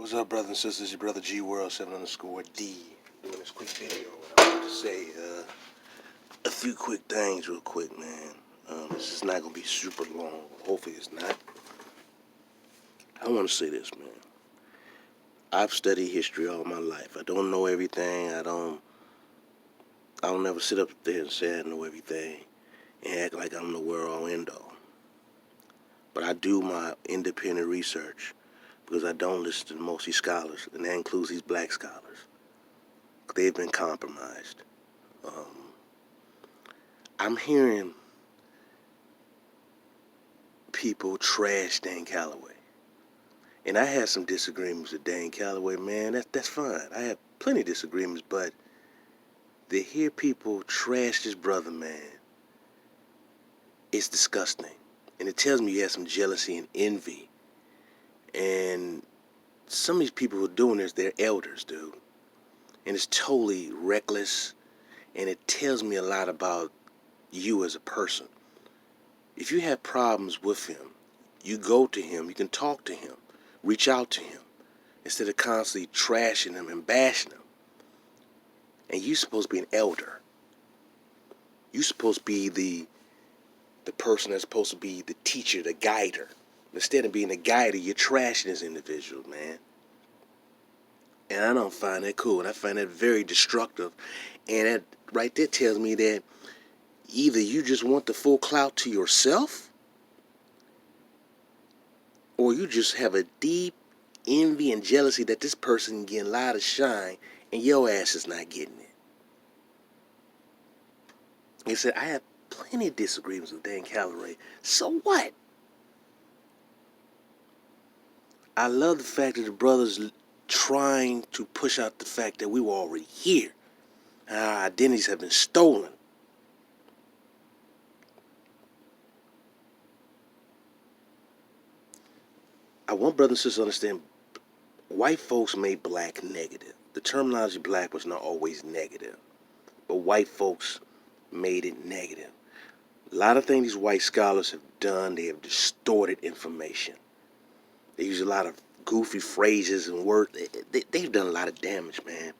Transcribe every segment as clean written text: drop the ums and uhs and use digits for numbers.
What's up, brothers and sisters? Your brother G World 7_D doing this quick video. I want to say a few quick things real quick, man. This is not gonna be super long. Hopefully, it's not. I want to say this, man. I've studied history all my life. I don't know everything. I don't never sit up there and say I know everything and act like I'm the world end all. But I do my independent research because I don't listen to most of these scholars, and that includes these black scholars. They've been compromised. I'm hearing people trash Dane Calloway. And I had some disagreements with Dane Calloway, man. That's fine. I have plenty of disagreements, but to hear people trash this brother, man, it's disgusting. And it tells me you have some jealousy and envy. And some of these people who are doing this, they're elders, dude. And it's totally reckless. And it tells me a lot about you as a person. If you have problems with him, you go to him, you can talk to him, reach out to him, instead of constantly trashing him and bashing him. And you're supposed to be an elder. You're supposed to be the person that's supposed to be the teacher, the guider. Instead of being the guider, you're trashing this individual, man. And I don't find that cool, and I find that very destructive. And that right there tells me that either you just want the full clout to yourself, or you just have a deep envy and jealousy that this person getting a lot of shine and your ass is not getting it. He said, I have plenty of disagreements with Dan Calloway. So what? I love the fact that the brothers trying to push out the fact that we were already here. Our identities have been stolen. I want brothers and sisters to understand, white folks made black negative. The terminology black was not always negative, but white folks made it negative. A lot of things these white scholars have done, they have distorted information. They use a lot of goofy phrases and words. They've done a lot of damage, man.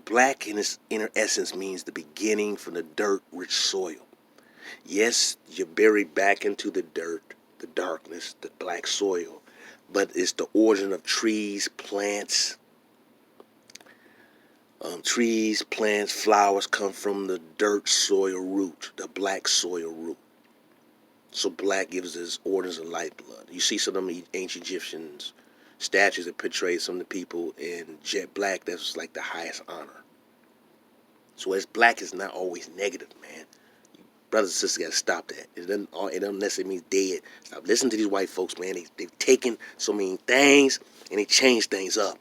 Black in its inner essence means the beginning from the dirt-rich soil. Yes, you're buried back into the dirt, the darkness, the black soil, but it's the origin of trees, plants. Trees, plants, flowers come from the dirt soil root, the black soil root. So black gives us origins of lifeblood. You see some of them ancient Egyptians statues that portray some of the people in jet black. That's like the highest honor. So as black is not always negative, man. Brothers and sisters gotta stop that. It doesn't necessarily mean dead. Stop listening to these white folks, man. They've taken so many things and they changed things up.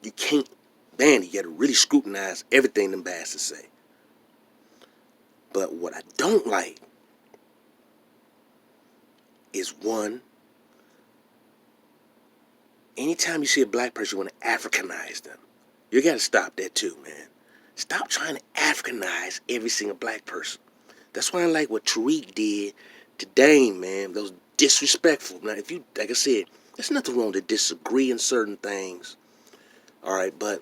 You can't, man, you gotta really scrutinize everything them bastards say. But what I don't like is, one, anytime you see a black person, you want to Africanize them. You gotta stop that too, man. Stop trying to Africanize every single black person. That's why I like what Tariq did to Dane, man. That was disrespectful. Now, if you, like I said, there's nothing wrong to disagree in certain things. All right, but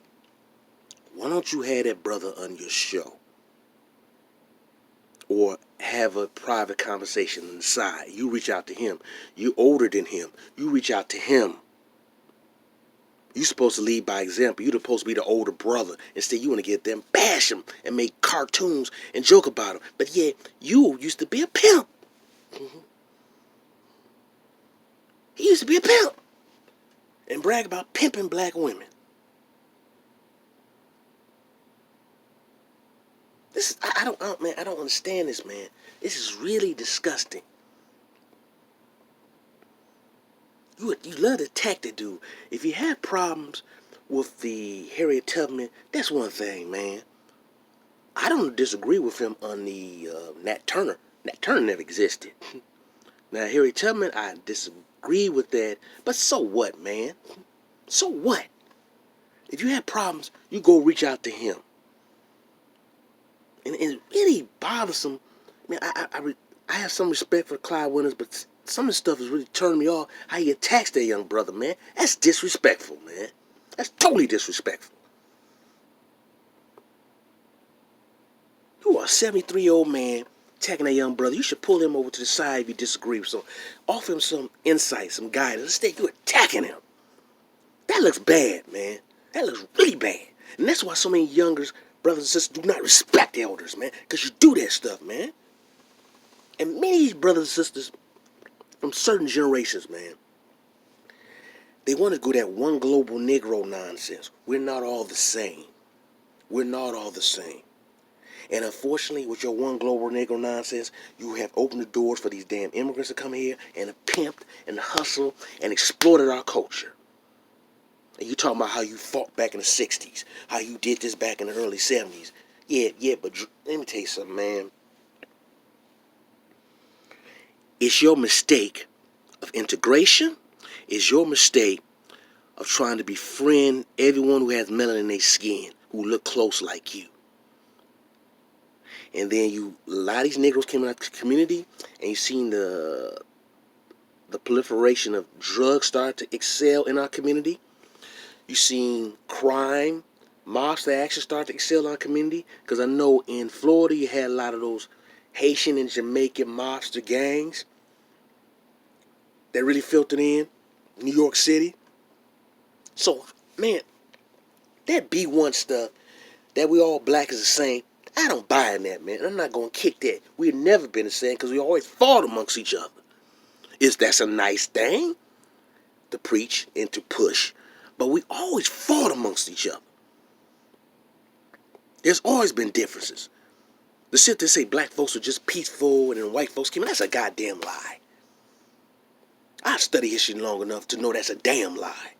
why don't you have that brother on your show? Or have a private conversation on the side. You reach out to him. You older than him. You reach out to him. You're supposed to lead by example. You're supposed to be the older brother. Instead, you want to get them, bash him, and make cartoons and joke about him. But yeah, you used to be a pimp. He used to be a pimp. And brag about pimping black women. This is, I don't understand this, man. This is really disgusting. You love to attack the dude. If you have problems with the Harriet Tubman, that's one thing, man. I don't disagree with him on the Nat Turner. Nat Turner never existed. Now, Harriet Tubman, I disagree with that. But so what, man? So what? If you have problems, you go reach out to him. And it's really bothersome. Man, I have some respect for Clyde Winters, but some of the stuff is really turning me off. How he attacks that young brother, man. That's disrespectful, man. That's totally disrespectful. You are a 73-year-old man attacking that young brother. You should pull him over to the side if you disagree with him. Offer him some insight, some guidance. Instead, you're attacking him. That looks bad, man. That looks really bad. And that's why so many younger brothers and sisters do not respect the elders, man. Because you do that stuff, man. And many of these brothers and sisters from certain generations, man, they want to go that one global Negro nonsense. We're not all the same. We're not all the same. And unfortunately, with your one global Negro nonsense, you have opened the doors for these damn immigrants to come here and pimped and hustle and exploited our culture. And you talking about how you fought back in the 60s, how you did this back in the early 70s. Yeah, but let me tell you something, man. It's your mistake of integration. It's your mistake of trying to befriend everyone who has melanin in their skin, who look close like you. And then a lot of these Negroes came out of the community, and you seen the proliferation of drugs start to excel in our community. You seen crime, mobster action start to excel in our community. Because I know in Florida you had a lot of those Haitian and Jamaican mobster gangs that really filtered in New York City. So, man, that B1 stuff, that we all black is the same, I don't buy in that, man. I'm not going to kick that. We've never been the same because we always fought amongst each other. That's a nice thing to preach and to push, but we always fought amongst each other. There's always been differences. The shit that say black folks are just peaceful and then white folks came in, that's a goddamn lie. I've studied history long enough to know that's a damn lie.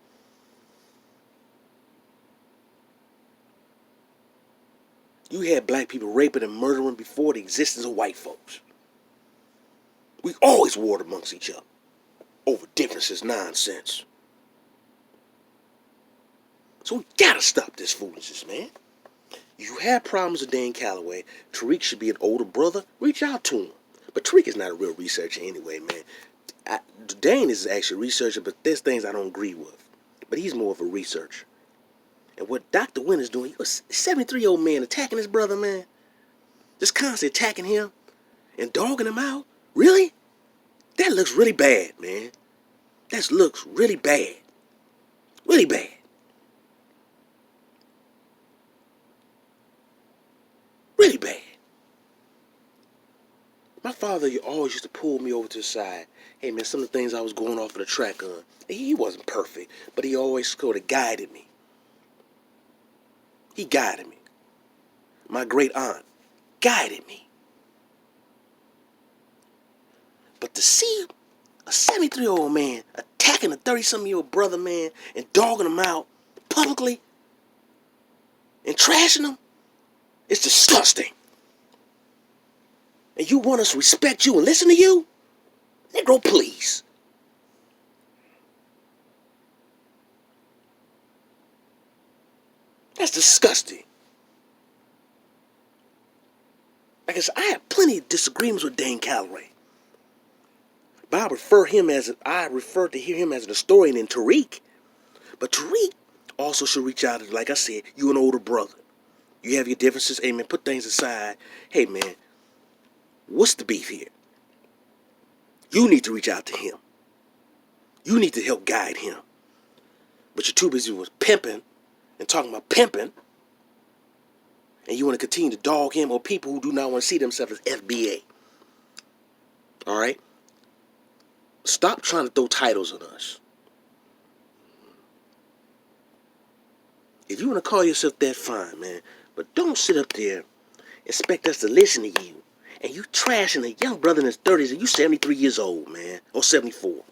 You had black people raping and murdering before the existence of white folks. We always warred amongst each other over differences, nonsense. So we gotta stop this foolishness, man. You have problems with Dane Calloway. Tariq should be an older brother. Reach out to him. But Tariq is not a real researcher anyway, man. Dane is actually a researcher, but there's things I don't agree with. But he's more of a researcher. And what Dr. Winter's doing, he was a 73-year-old man attacking his brother, man. Just constantly attacking him and dogging him out. Really? That looks really bad, man. That looks really bad. Really bad. Really bad. My father always used to pull me over to the side. Hey, man, some of the things I was going off of the track on. He wasn't perfect, but he always sort of guided me. He guided me. My great aunt guided me. But to see a 73-year-old man attacking a 30-something-year-old brother, man, and dogging him out publicly and trashing him, it's disgusting. And you want us to respect you and listen to you? Negro, please. That's disgusting. Like I said, I have plenty of disagreements with Dane Calloway. But I refer to him as an historian in Tariq. But Tariq also should reach out to, like I said, you an older brother. You have your differences, hey man, put things aside. Hey man, what's the beef here? You need to reach out to him. You need to help guide him. But you're too busy with pimping and talking about pimping, and you want to continue to dog him or people who do not want to see themselves as FBA. All right? Stop trying to throw titles on us. If you want to call yourself that, fine, man. But don't sit up there and expect us to listen to you. And you trashing a young brother in his 30s and you 73 years old, man. Or 74.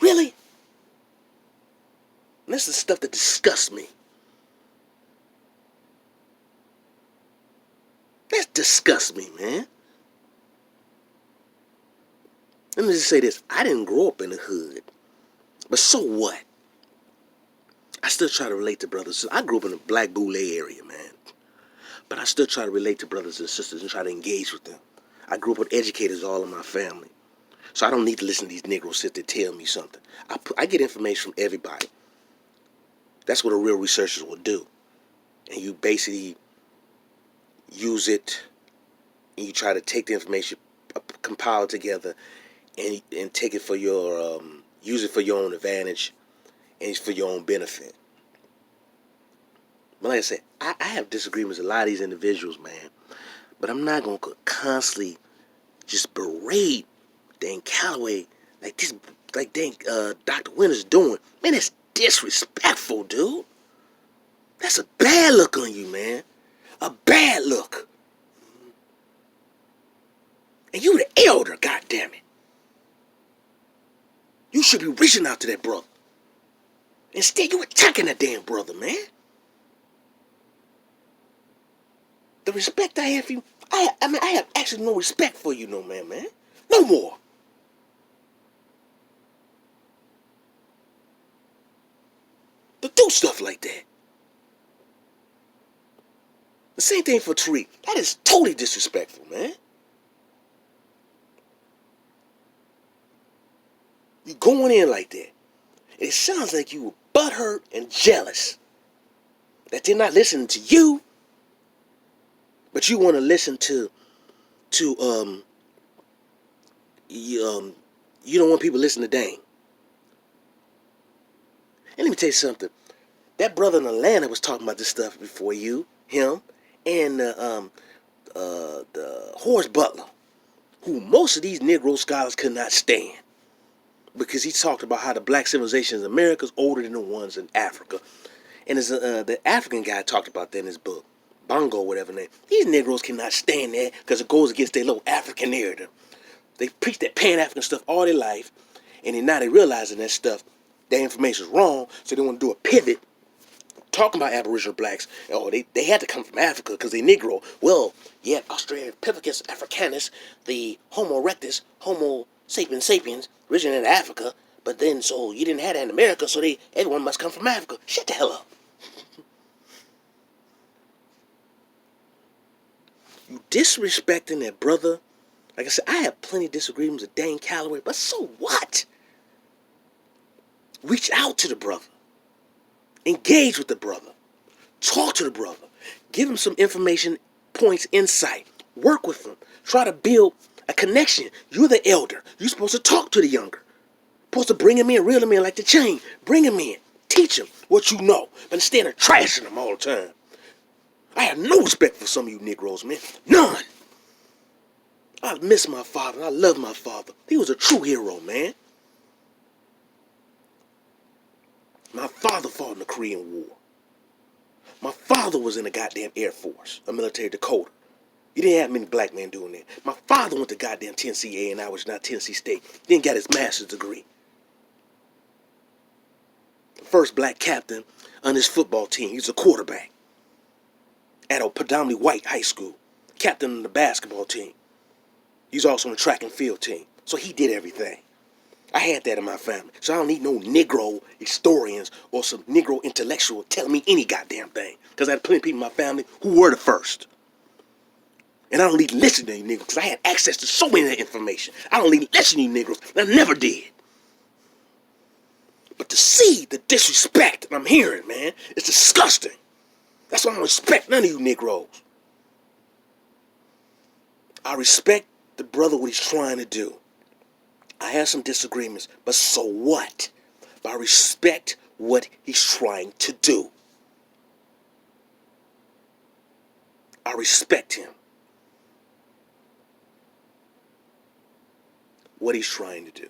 Really? And this is the stuff that disgusts me. That disgusts me, man. Let me just say this. I didn't grow up in the hood. But so what? I still try to relate to brothers. I grew up in the Black Boule area, man. But I still try to relate to brothers and sisters and try to engage with them. I grew up with educators all in my family. So I don't need to listen to these Negroes sit there tell me something. I get information from everybody. That's what a real researcher will do. And you basically use it, and you try to take the information, compile it together, and take it for your, use it for your own advantage, and for your own benefit. But like I said, I have disagreements with a lot of these individuals, man. But I'm not going to constantly just berate Dane Calloway like Dr. Winter's doing. Man, that's disrespectful, dude. That's a bad look on you, man. A bad look. And you the elder, goddammit. You should be reaching out to that brother. Instead, you attacking that damn brother, man. The respect I have for you, I have actually no respect for you, no man. No more. To do stuff like that. The same thing for Tariq. That is totally disrespectful, man. You going in like that. It sounds like you were butthurt and jealous that they're not listening to you, but you want to listen to you don't want people to listen to Dane. And let me tell you something. That brother in Atlanta was talking about this stuff before him, and the Horace Butler, who most of these Negro scholars could not stand, because he talked about how the black civilization in America is older than the ones in Africa. And as the African guy talked about that in his book, Bongo, whatever name. These Negroes cannot stand that because it goes against their little African narrative. They preach that Pan-African stuff all their life, and then now they realizing that stuff, that information is wrong, so they want to do a pivot, talking about Aboriginal blacks. Oh, they had to come from Africa because they Negro. Well, yeah, Australopithecus africanus, the Homo erectus, Homo sapiens, originated in Africa, but then so you didn't have that in America, so everyone must come from Africa. Shut the hell up. You disrespecting that brother. Like I said, I have plenty of disagreements with Dane Calloway, but so what? Reach out to the brother. Engage with the brother. Talk to the brother. Give him some information, points, insight. Work with him. Try to build a connection. You're the elder. You're supposed to talk to the younger. Supposed to bring him in, reel him in like the chain. Bring him in. Teach him what you know. But instead of trashing him all the time. I have no respect for some of you Negroes, man. None. I miss my father, and I love my father. He was a true hero, man. My father fought in the Korean War. My father was in the goddamn Air Force, a military Dakota. You didn't have many black men doing that. My father went to goddamn Tennessee A&I, which is not Tennessee State. Then got his master's degree. The first black captain on his football team. He was a quarterback at a predominantly white high school. Captain on the basketball team. He's also on the track and field team. So he did everything. I had that in my family. So I don't need no Negro historians or some Negro intellectual telling me any goddamn thing. Because I had plenty of people in my family who were the first. And I don't need to listen to you Negroes because I had access to so many of that information. I don't need to listen to you Negroes. And I never did. But to see the disrespect that I'm hearing, man, it's disgusting. That's why I don't respect none of you Negroes. I respect the brother what he's trying to do. I have some disagreements, but so what? But I respect what he's trying to do. I respect him. What he's trying to do.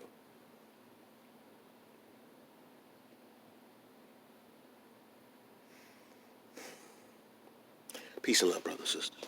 Peace and love, brothers and sisters.